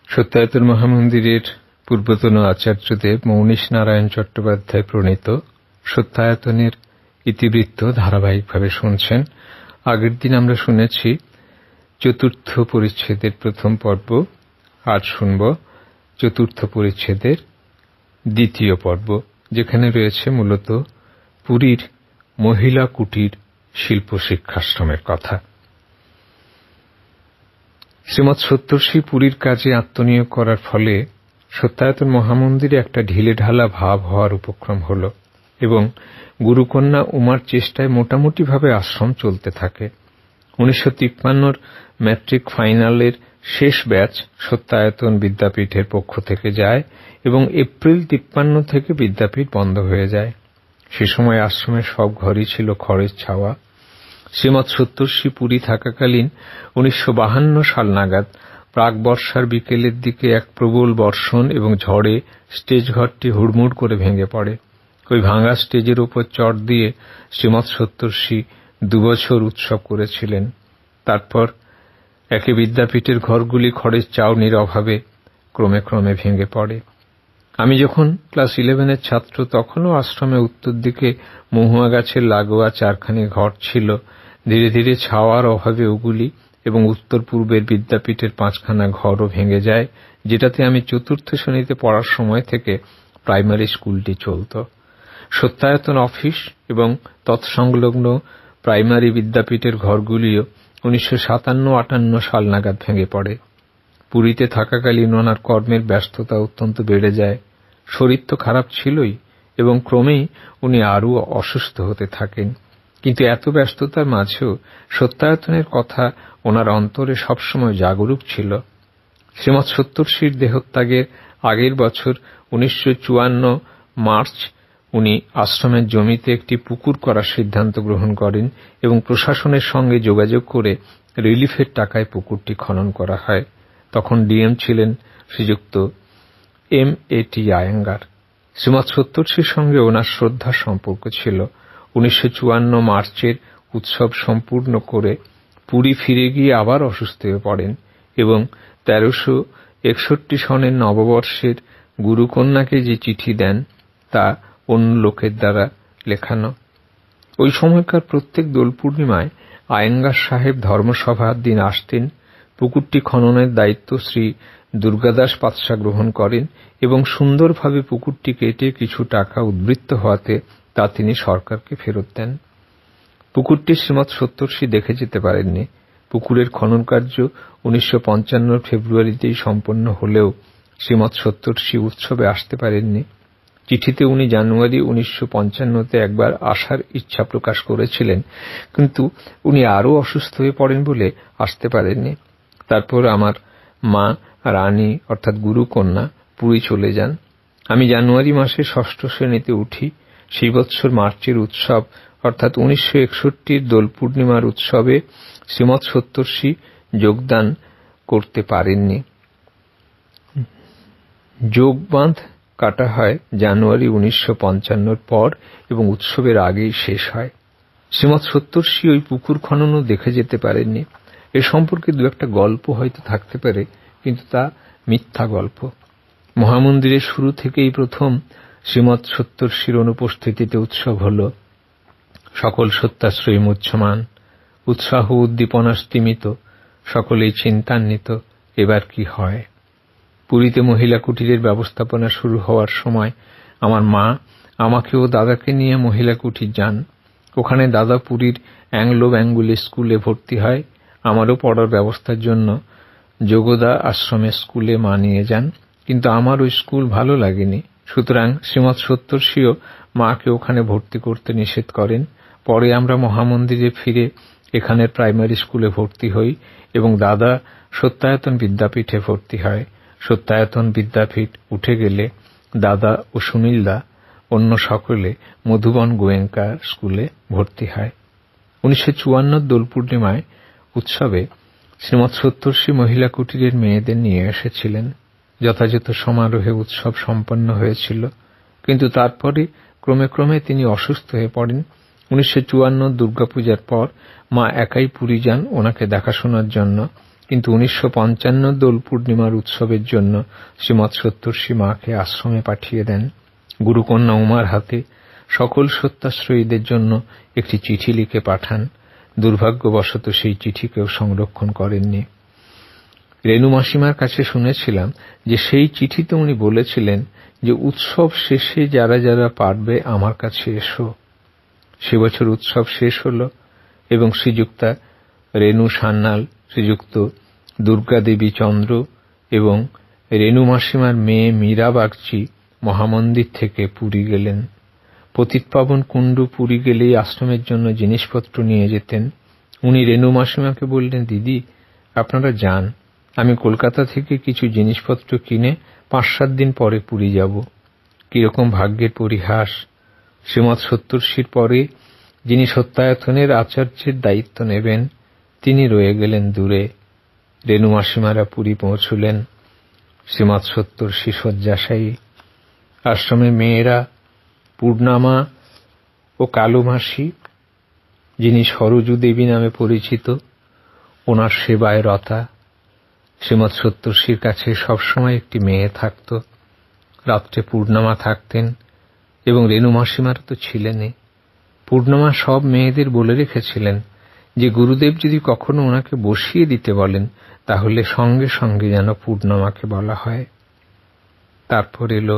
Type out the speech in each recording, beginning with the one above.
সত্যায়তন মহামন্দিরের পূর্বতন আচার্যদেব মৌনীশ নারায়ণ চট্টোপাধ্যায় প্রণীত সত্যায়তনের ইতিবৃত্ত ধারাবাহিকভাবে শুনছেন। আগের দিন আমরা শুনেছি চতুর্থ পরিচ্ছেদের প্রথম পর্ব। আজ শুনব চতুর্থ পরিচ্ছেদের দ্বিতীয় পর্ব, যেখানে রয়েছে মূলত পুরীর মহিলা কুটির শিল্প শিক্ষাশ্রমের কথা। শ্রীমৎ সপ্তর্ষি পুরীর কাজে আত্মনিয়োগ করার ফলে সত্যায়তন মহামন্দিরে একটা ঢিলেঢালা ভাব হওয়ার উপক্রম হল এবং গুরুকন্যা উমার চেষ্টায় মোটামুটিভাবে আশ্রম চলতে থাকে। 1953 ম্যাট্রিক ফাইনালের শেষ ব্যাচ সত্যায়তন বিদ্যাপীঠের পক্ষ থেকে যায় এবং এপ্রিল 53 থেকে বিদ্যাপীঠ বন্ধ হয়ে যায়। সে সময় আশ্রমের সব ঘরই ছিল খড়ের ছাওয়া। শ্রীমৎ সপ্তর্ষি পুরী থাকাকালীন 1952 সাল নাগাদ প্রাক বর্ষার বিকেলের দিকে এক প্রবল বর্ষণ এবং ঝড়ে স্টেজ ঘরটি হুড়মুড় করে ভেঙে পড়ে। ওই ভাঙা স্টেজের উপর চট দিয়ে শ্রীমৎ সপ্তর্ষি 2 বছর উৎসব করেছিলেন। তারপর একে বিদ্যাপীঠের ঘরগুলি খড়ের চাউনির অভাবে ক্রমে ক্রমে ভেঙে পড়ে। আমি যখন ক্লাস 11-এর ছাত্র, তখনও আশ্রমে উত্তর দিকে মহুয়া গাছের লাগোয়া 4খানি ঘর ছিল। ধীরে ধীরে ছাওয়ার অভাবে ওগুলি এবং উত্তর পূর্বের বিদ্যাপীঠের 5খানা ঘরও ভেঙে যায়, যেটাতে আমি চতুর্থ শ্রেণীতে পড়ার সময় থেকে প্রাইমারি স্কুলটি চলত। সত্যায়তন অফিস এবং তৎসংলগ্ন প্রাইমারি বিদ্যাপীঠের ঘরগুলিও 1957-58 সাল নাগাদ ভেঙে পড়ে। পুরীতে থাকাকালীন ওনার কর্মের ব্যস্ততা অত্যন্ত বেড়ে যায়। শরীর তো খারাপ ছিলই এবং ক্রমেই উনি আরও অসুস্থ হতে থাকেন। কিন্তু এত ব্যস্ততার মাঝেও সত্যায়তনের কথা ওনার অন্তরে সবসময় জাগরুক ছিল। শ্রীমৎ সপ্তর্ষির দেহত্যাগের আগের বছর 1954 মার্চ উনি আশ্রমের জমিতে একটি পুকুর করার সিদ্ধান্ত গ্রহণ করেন এবং প্রশাসনের সঙ্গে যোগাযোগ করে রিলিফের টাকায় পুকুরটি খনন করা হয়। তখন ডিএম ছিলেন শ্রীযুক্ত M.A.T. আয়েঙ্গার। শ্রীমৎ সপ্তর্ষির সঙ্গে ওনার শ্রদ্ধার সম্পর্ক ছিল। 1954 মার্চের উৎসব সম্পূর্ণ করে পুরী ফিরে গিয়ে আবার অসুস্থ হয়ে পড়েন এবং 1361 সনের নববর্ষের গুরুকন্যাকে যে চিঠি দেন তা অন্য লোকের দ্বারা লেখানো। ওই সময়কার প্রত্যেক দোল পূর্ণিমায় আয়েঙ্গার সাহেব ধর্মসভার দিন আসতেন। পুকুরটি খননের দায়িত্ব শ্রী দুর্গাদাস পাতসা গ্রহণ করেন এবং সুন্দরভাবে পুকুরটি কেটে কিছু টাকা উদ্বৃত্ত হওয়াতে তা তিনি সরকারকে ফেরত দেন। পুকুরটি শ্রীমৎ সপ্তর্ষি দেখে যেতে পারেননি। পুকুরের খনন কার্য 1955 ফেব্রুয়ারিতেই সম্পন্ন হলেও শ্রীমৎ সপ্তর্ষি উৎসবে আসতে পারেননি। চিঠিতে উনি জানুয়ারি 1955-তে একবার আসার ইচ্ছা প্রকাশ করেছিলেন, কিন্তু উনি আরও অসুস্থ হয়ে পড়েন বলে আসতে পারেননি। তারপর আমার মা রানী অর্থাৎ গুরুকন্যা পুরী চলে যান। আমি জানুয়ারি মাসে 6ষ্ঠ শ্রেণীতে উঠি। সেই বছর মার্চের উৎসব অর্থাৎ 1961 দোল পূর্ণিমার উৎসবে শ্রীমৎ সপ্তর্ষি যোগদান করতে পারেননি। যোগবাঁধ কাটা হয় জানুয়ারি 1955 পর এবং উৎসবের আগেই শেষ হয়। শ্রীমৎ সপ্তর্ষি ওই পুকুর খননও দেখে যেতে পারেননি। এ সম্পর্কে দু একটা গল্প হয়তো থাকতে পারে, কিন্তু তা মিথ্যা গল্প। মহামন্দিরের শুরু থেকেই প্রথম শ্রীমৎ সপ্তর্ষির অনুপস্থিতিতে উৎসব হল। সকল সত্যাশ্রয়ী মুহ্যমান, উৎসাহ উদ্দীপনা স্তিমিত, সকলেই চিন্তান্বিত এবার কি হয়। পুরীতে মহিলা কুটিরের ব্যবস্থাপনা শুরু হওয়ার সময় আমার মা আমাকে ও দাদাকে নিয়ে মহিলা কুটির যান। ওখানে দাদা পুরীর অ্যাংলো বেঙ্গলি স্কুলে ভর্তি হয়। আমারও পড়ার ব্যবস্থার জন্য যোগদা আশ্রমের স্কুলে মা নিয়ে যান, কিন্তু আমার ওই স্কুল ভালো লাগেনি। সুতরাং শ্রীমৎ সপ্তর্ষিও মাকে ওখানে ভর্তি করতে নিষেধ করেন। পরে আমরা মহামন্দিরে ফিরে এখানের প্রাইমারি স্কুলে ভর্তি হই এবং দাদা সত্যায়তন বিদ্যাপীঠে ভর্তি হয়। সত্যায়তন বিদ্যাপীঠ উঠে গেলে দাদা ও সুনীলদা অন্য সকলে মধুবন গোয়েঙ্কা স্কুলে ভর্তি হয়। 1954 দোল পূর্ণিমায় উৎসবে শ্রীমৎ সপ্তর্ষি মহিলা কুটিরের মেয়েদের নিয়ে এসেছিলেন। যথাযথ সমারোহে উৎসব সম্পন্ন হয়েছিল, কিন্তু তারপরে ক্রমে ক্রমে তিনি অসুস্থ হয়ে পড়েন। 1954 দুর্গাপূজার পর মা একাই পুরী যান ওনাকে দেখাশোনার জন্য। কিন্তু 1955 দোল পূর্ণিমার উৎসবের জন্য শ্রীমৎ সত্তর্ষি মাকে আশ্রমে পাঠিয়ে দেন। গুরুকন্যা উমার হাতে সকল সত্যাশ্রয়ীদের জন্য একটি চিঠি লিখে পাঠান। দুর্ভাগ্যবশত সেই চিঠি কেউ সংরক্ষণ করেননি। রেণু মাসিমার কাছে শুনেছিলাম যে সেই চিঠিতে উনি বলেছিলেন যে উৎসব শেষে যারা যারা পারবে আমার কাছে এসো। সে বছর উৎসব শেষ হল এবং শ্রীযুক্তা রেণু সান্যাল, শ্রীযুক্ত দুর্গা দেবী চন্দ্র এবং রেণু মাসিমার মেয়ে মীরা বাগচি মহামন্দির থেকে পুরী গেলেন। পতিতপাবন কুণ্ডু পুরী গেলেই আশ্রমের জন্য জিনিসপত্র নিয়ে যেতেন। উনি রেণু মাসিমাকে বললেন, দিদি আপনারা যান, আমি কলকাতা থেকে কিছু জিনিসপত্র কিনে 5-7 দিন পরে পুরী যাব। কিরকম ভাগ্যের পরিহাস! শ্রীমৎ সত্তর্ষির পরে যিনি সত্যায়তনের আচার্যের দায়িত্ব নেবেন তিনি রয়ে গেলেন দূরে। রেণু মাসিমারা পুরী পৌঁছলেন। শ্রীমৎ সত্তর্ষি শয্যাশায়ী। আশ্রমে মেয়েরা পূর্ণামা ও কালু মাসি, যিনি সরজু দেবী নামে পরিচিত, ওনার সেবায় রতা। শ্রীমৎ সত্তর্ষির কাছে সবসময় একটি মেয়ে থাকত। রাত্রে পূর্ণামা থাকতেন এবং রেণু মাসিমারা তো ছিলেনই। পূর্ণামা সব মেয়েদের বলে রেখেছিলেন যে গুরুদেব যদি কখনো ওনাকে বসিয়ে দিতে বলেন তাহলে সঙ্গে সঙ্গে যেন পূর্ণামাকে বলা হয়। তারপর এলো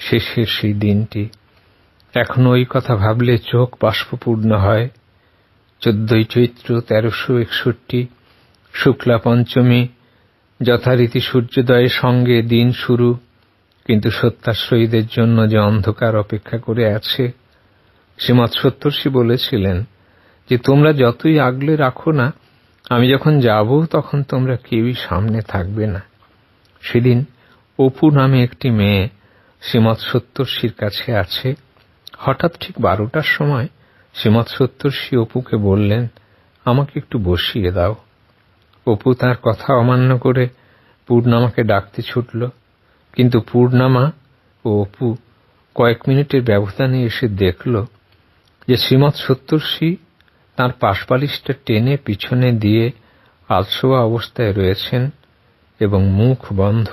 শেষের সেই দিনটি। এখনো ওই কথা ভাবলে চোখ বাষ্পপূর্ণ হয়। 14ই চৈত্র 1361, শুক্লা পঞ্চমী, যথারীতি সূর্যোদয়ের সঙ্গে দিন শুরু। কিন্তু সত্যাশ্রয়ীদের জন্য যে অন্ধকার অপেক্ষা করে আছে। শ্রীমৎ সত্তর্ষি বলেছিলেন যে তোমরা যতই আগলে রাখো না, আমি যখন যাব তখন তোমরা কেউই সামনে থাকবে না। সেদিন অপু নামে একটি মেয়ে শ্রীমৎ সত্তর্ষির কাছে আছে। হঠাৎ ঠিক 12টার সময় শ্রীমৎ সত্তর্ষি অপুকে বললেন, আমাকে একটু বসিয়ে দাও। অপু তার কথা অমান্য করে পূর্ণামাকে ডাকতে ছুটল। কিন্তু পূর্ণামা ও অপু কয়েক মিনিটের ব্যবধানে এসে দেখল যে শ্রীমৎ সত্তর্ষি তাঁর পাশবালিশটা টেনে পিছনে দিয়ে আলসোয়া অবস্থায় রয়েছেন এবং মুখ বন্ধ,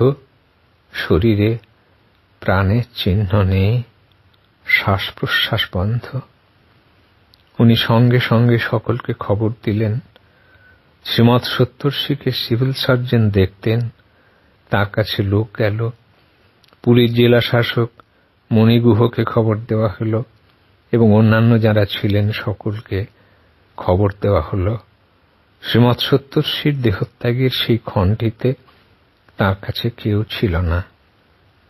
শরীরে প্রাণের চিহ্ন নেই, শ্বাস প্রশ্বাস বন্ধ। উনি সঙ্গে সঙ্গে সকলকে খবর দিলেন। শ্রীমৎ সত্তর্ষিকে সিভিল সার্জন দেখতেন, তার কাছে লোক গেল। পুরীর জেলা শাসক মণিগুহকে খবর দেওয়া হল এবং অন্যান্য যারা ছিলেন সকলকে খবর দেওয়া হল। শ্রীমৎ সত্তর্ষির দেহত্যাগের সেই ক্ষণটিতে তার কাছে কেউ ছিল না।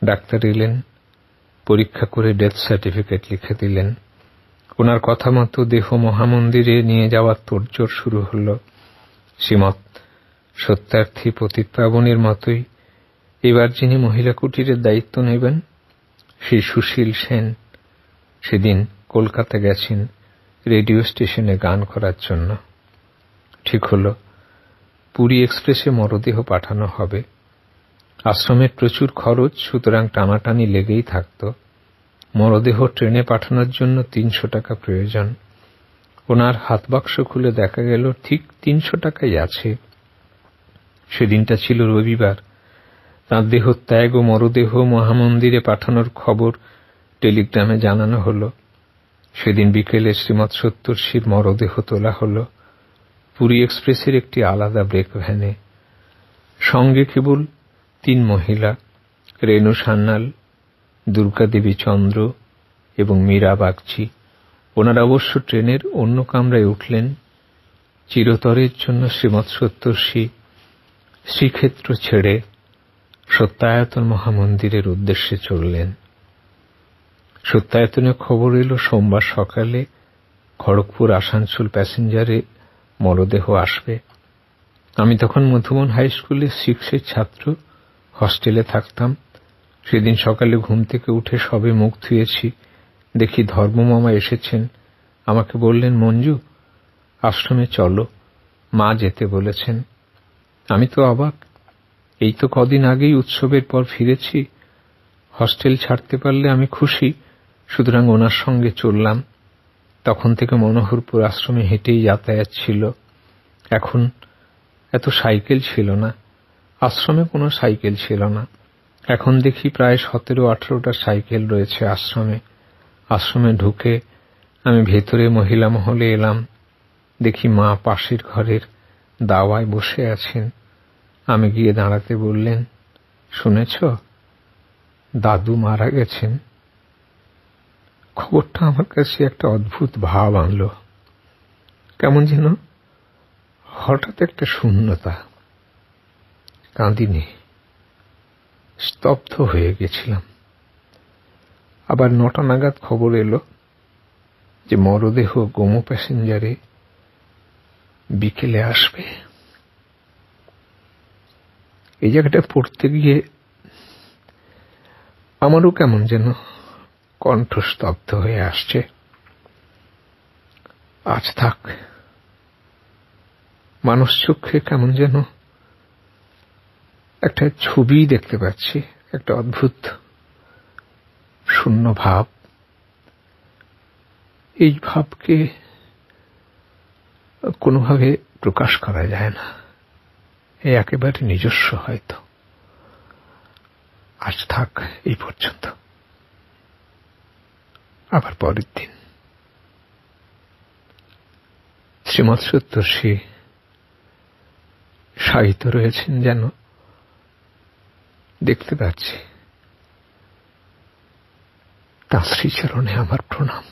ডাক্তার এলেন, পরীক্ষা করে ডেথ সার্টিফিকেট লিখে দিলেন। ওনার কথা মতো দেহ মহামন্দিরে নিয়ে যাওয়ার তোড়জোড় শুরু হল। শ্রীমৎ সত্যার্থী পতিতপাবনের মতোই এবার যিনি মহিলা কুটিরের দায়িত্ব নেবেন সেই সুশীল সেন সেদিন কলকাতা গেছেন রেডিও স্টেশনে গান করার জন্য। ঠিক হল পুরী এক্সপ্রেসে মরদেহ পাঠানো হবে। আশ্রমের প্রচুর খরচ, সুতরাং টানাটানি লেগেই থাকত। মরদেহ ট্রেনে পাঠানোর জন্য 300 টাকা প্রয়োজন। ওনার হাতবাক্স খুলে দেখা গেল ঠিক 300 টাকাই আছে। সেদিনটা ছিল রবিবার। তাঁর দেহত্যাগ ও মরদেহ মহামন্দিরে পাঠানোর খবর টেলিগ্রামে জানানো হল। সেদিন বিকেলে শ্রীমৎ সত্তর্ষির মরদেহ তোলা হল পুরী এক্সপ্রেসের একটি আলাদা ব্রেক ভ্যানে। সঙ্গে কেবল 3 মহিলা, রেণু সান্যাল, দুর্গা দেবী চন্দ্র এবং মীরা বাগচি। ওনারা অবশ্য ট্রেনের অন্য কামরায় উঠলেন। চিরতরের জন্য শ্রীমৎ সত্তর্ষি শ্রীক্ষেত্র ছেড়ে সত্যায়তন মহামন্দিরের উদ্দেশ্যে চললেন। সত্যায়তনের খবর এলো সোমবার সকালে খড়গপুর আসানসোল প্যাসেঞ্জারে মরদেহ আসবে। আমি তখন মধুবন হাই স্কুলে 6 ছাত্র, হস্টেলে থাকতাম। সেদিন সকালে ঘুম থেকে উঠে সবে মুখ ধুয়েছি, দেখি ধর্মমামা এসেছেন। আমাকে বললেন, মঞ্জু আশ্রমে চলো, মা যেতে বলেছেন। আমি তো অবাক। এই তো কদিন আগেই উৎসবের পর ফিরেছি। হস্টেল ছাড়তে পারলে আমি খুশি, সুতরাং ওনার সঙ্গে চললাম। তখন থেকে মনোহরপুর আশ্রমে হেঁটেই যাতায়াত ছিল। এখন এত সাইকেল ছিল না, আশ্রমে কোনো সাইকেল ছিল না। এখন দেখি প্রায় 17-18টা সাইকেল রয়েছে আশ্রমে। আশ্রমে ঢুকে আমি ভেতরে মহিলা মহলে এলাম, দেখি মা পাশের ঘরের দাওয়ায় বসে আছেন। আমি গিয়ে দাঁড়াতে বললেন, শুনেছ, দাদু মারা গেছেন। খবরটা আমার কাছে একটা অদ্ভুত ভাব আনল। কেমন যেন হঠাৎ একটা শূন্যতা। কাঁদিনি, স্তব্ধ হয়ে গেছিলাম। আবার 9টা নাগাদ খবর এলো যে মরদেহ গোমো প্যাসেঞ্জারে বিকেলে আসবে। এই জায়গাটা পড়তে গিয়ে আমারও কেমন যেন কণ্ঠ স্তব্ধ হয়ে আসছে। আজ থাক, মানুষ চক্ষে কেমন যেন একটা ছবি দেখতে পাচ্ছি, একটা অদ্ভুত শূন্য ভাব। এই ভাবকে কোনোভাবে প্রকাশ করা যায় না, এই একেবারে নিজস্ব হয়তো। আজ থাক এই পর্যন্ত, আবার পরের দিন। শ্রীমৎ সত্যর্ষি শায়িত রয়েছেন যেন, দেখতে পাচ্ছি। তাঁর শ্রীচরণে আমার প্রণাম।